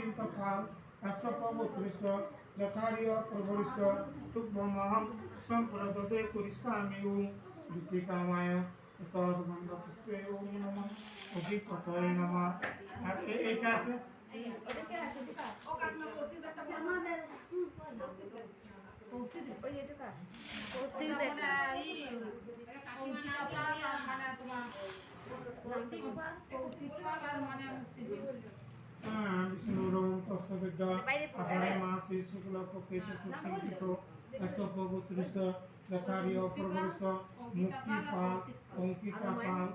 চিন্তফাল কাশ্যপগোত্রস্য যথার্য প্রবরিষ্য তুভ্যমহং সম্প্রদদে করিষ্যামি ওম দ্বিতীকামায় তদ্গন্ধপুষ্পে ওম নমঃ অভিকতয়ে নমঃ। আর এইটা আছে বিষ্ণুরোম তস্যবিদ্যা আষাঢ়ে মাসে শুক্লপক্ষে চতুর্থীতিথো কাশ্যপগোত্রস্য যথার্য প্রবরিষ্য মুক্তিপাল অঙ্কিতাপাল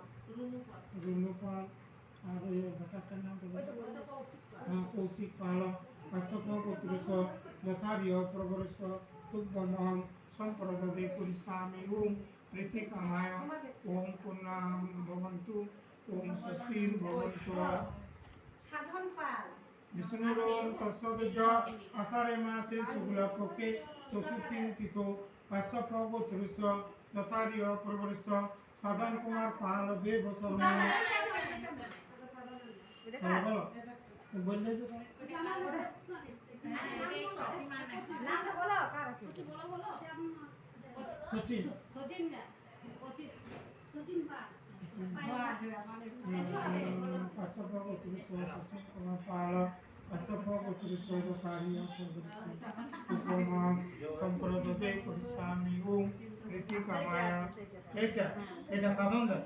রুনুপাল আর ওই ঘাটাটার নাম কৌশিক পাল কাশ্যপগোত্রস্য যথার্য প্রবরিষ্য তুভ্যমহং সম্প্রদদে করিষ্যামি ওম প্রীতিকামায় ওম পূর্ণাহং ভবন্তু ওম স্বস্তির্ভবন্তু। বিষ্ণুরোম তস্যবিদ্যা আষাঢ়ে মাসে শুক্লপক্ষে চতুর্থী তিথো কাশ্যপগোত্রস্য যথার্য প্রবরিষ্য সাধন কুমার পাল দেব শর্মা। বলো বললে যে সচিন কাশ্যপগোত্রস্য সচিন কুমার পাল কাশ্যপগোত্রস্য যথার্য প্রবরিষ্য তুভ্যমহং সম্প্রদদে করিষ্যামি ওম প্রীতিকামায়। এটা সাধন দেব।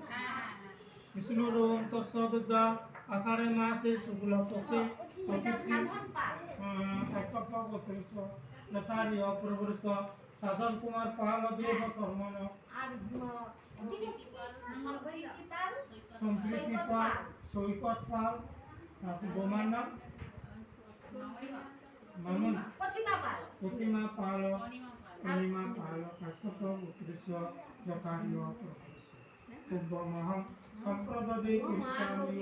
বিষ্ণুরোম তস্যবিদ্যা আষাঢ়ে মাসে শুক্লপক্ষে চতুর্থী কাশ্যপগোত্রস্য যথার্য প্রবরিষ্য সাধন কুমার পাল দেব শর্মণ সম্প্রীতি পাল সৈকত পাল বোমার নাম মামুন প্রতিমা পাল অনিমা পাল কাশ্যপগোত্রস্য যথার্য প্রবরিষ্য তুভ্যমহং সম্প্রদদে করিষ্যামি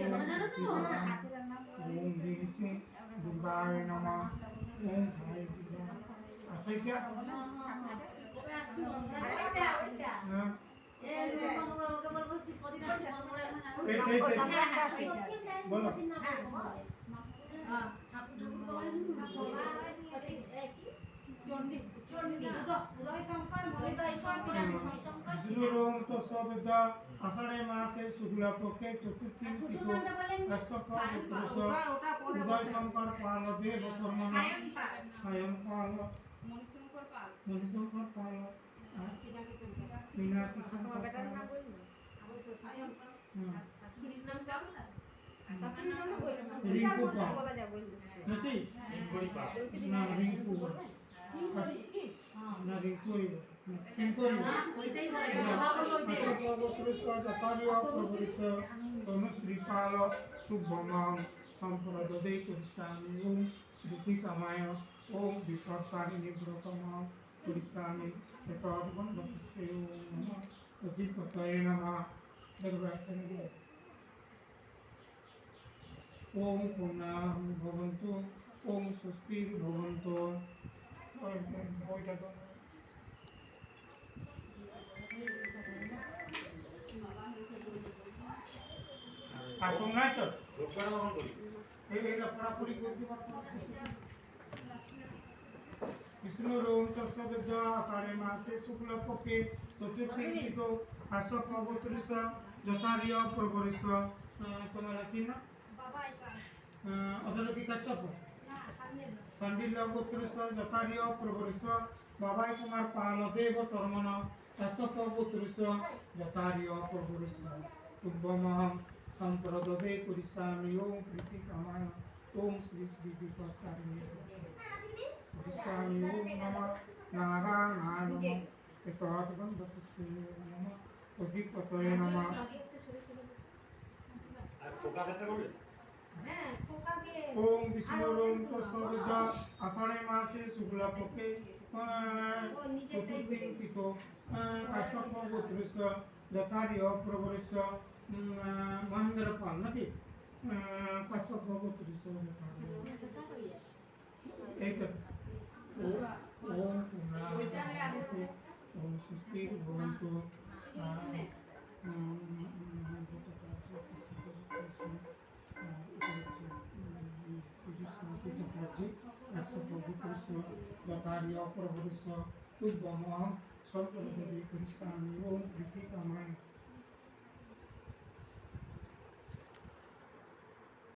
ওম হ্রিং শ্রীং দুর্গায় নমঃ ওম হায় দুর্গা। আচ্ছা বলো বিষ্ণুরোম তস্যবিদ্যা আষাঢ়ে মাসে শুক্লপক্ষে চতুর্থী তিথো কাশ্যপগোত্রস্য উদয় শঙ্কর পাল দেব শর্মা সায়ন পাল মণিশঙ্কর পাল মীনাক্ষী শঙ্কর পাল রিঙ্কু পাল নাকি না রিঙ্কু না রিঙ্কু কাশ্যপগোত্রস্য যথার্য প্রবরিষ্য তনুশ্রী পাল তুভ্যমহং সম্প্রদদে করিষ্যামি ওম দ্বিতীকামায় ওম বিপত্তারিণী ব্রতমহং করিষ্যামি তদ্গন্ধপুষ্পে ওম নমঃ অধিপতয়ে নমঃ। ওম পূর্ণাহং ভবন্তু ওম স্বস্তির্ভবন্তু। বইটা তো এখন নাই তো এইটা পড়াপড়ি করতে পারতো। বিষ্ণুরোম তস্যবিদ্যা আষাঢ়ে মাসে শুক্লপক্ষে চতুর্থী তিথো কাশ্যপগোত্রস্য যথার্য প্রবরিষ্য তোমার কি না অধলোকি কাশ্যপ শাণ্ডিল্য গোত্রস্য যথার্য প্রবরিষ্য বাবাই কুমার পাল দেব শর্মণ কাশ্যপগোত্রস্য যথার্য প্রবরিষ্য তুভ্যমহং সম্প্রদদে করিষ্যামি ওম প্রীতিকামায় ওম শ্রী শ্রী বিপত্তারিণী করিষ্যামি ওম নমঃ নারায়ণায় নমঃ তদ্গন্ধপুষ্পে নমঃ অধিপতয়ে নমঃ। ওম বিষ্ণুরোম তস্যবিদ্যা আষাঢ়ে মাসে শুক্লপক্ষে চতুর্থী তিথো কাশ্যপগোত্রস্য যথার্য প্রবরিষ্য মহেন্দ্র পাল নাকি কাশ্যপগোত্রস্য যথার্য এইটা ওম পূর্ণাহং ওম স্বস্তির্ভবন্তু। अस्य पवित्रस्य यथार्य प्रभुस्य तुभ्यमहं सर्वदेवी करिष्यामि ओम कृतिकामः